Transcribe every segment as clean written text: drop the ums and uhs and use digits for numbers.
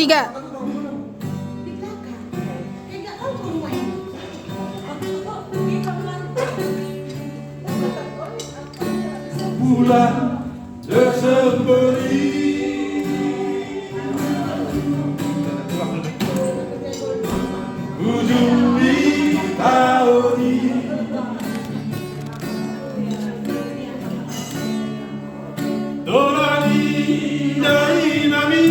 3. Bulan Desemberi ujung di tahun ini Dorani dari nami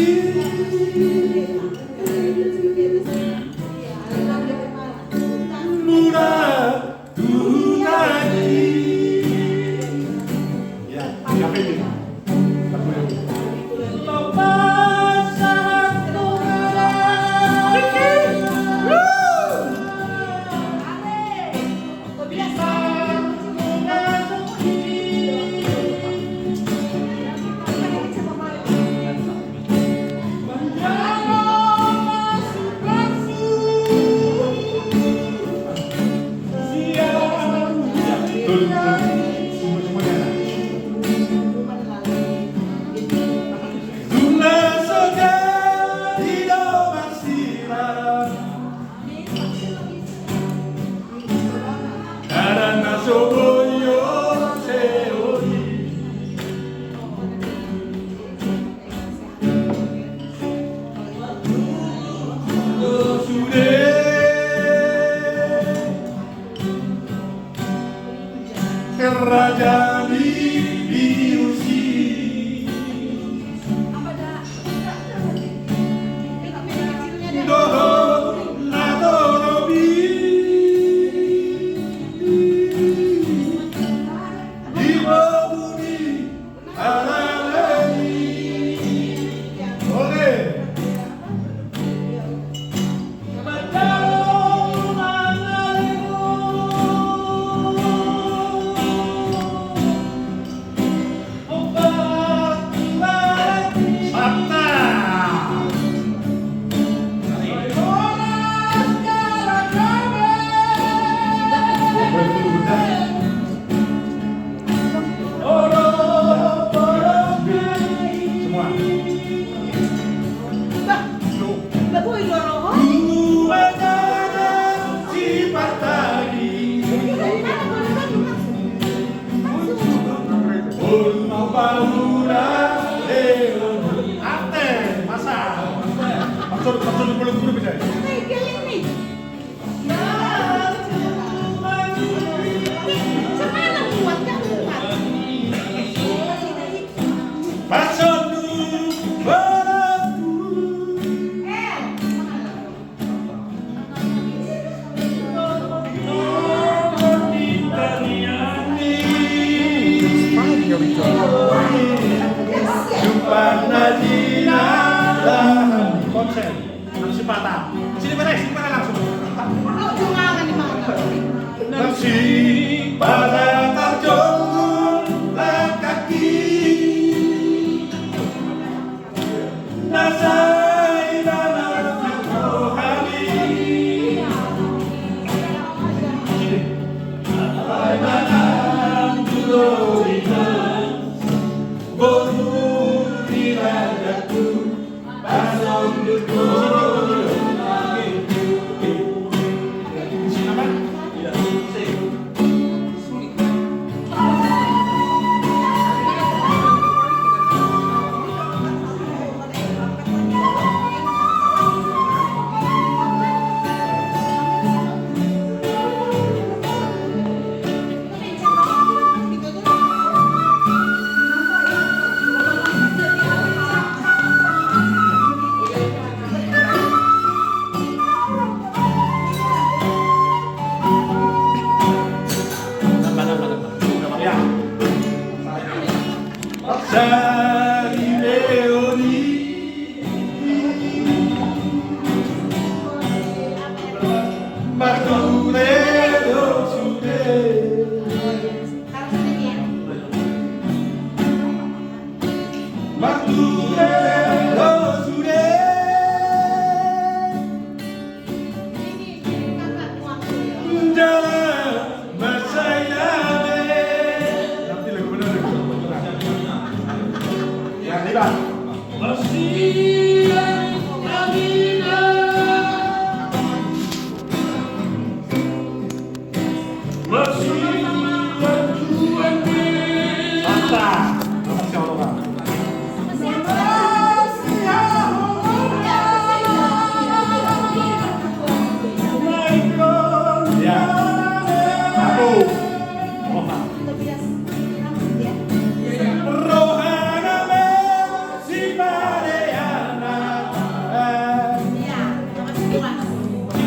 Muda Tuhan. Ya, siapa ini? Raja diusi doho nadorobi di bumi alami oleh Sini mana langsung. Nasi pada terjun kaki nasai dalam rohani Bagaimana dulu boru di rajaku pasang dulu.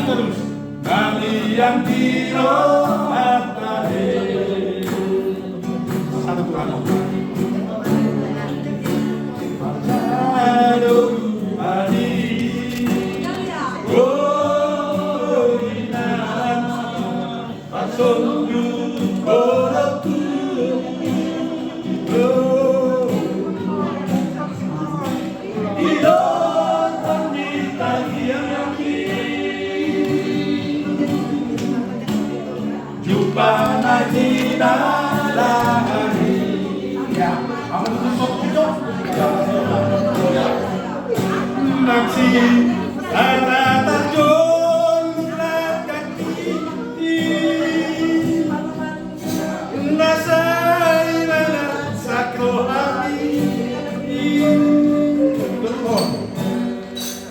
terus. Kami yang dirohatane. Satu Tuhan. Aduh, Adi. Oh, inaran. Pasondu, orotu. Oh, idon pamita yang jumpa lagi dalari. Ya, kamu tusuk itu. Maksi ada tajun kaki nasai nana sako hati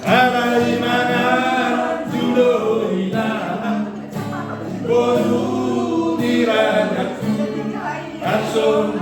ada di mana judo hilang boru diradaku langsung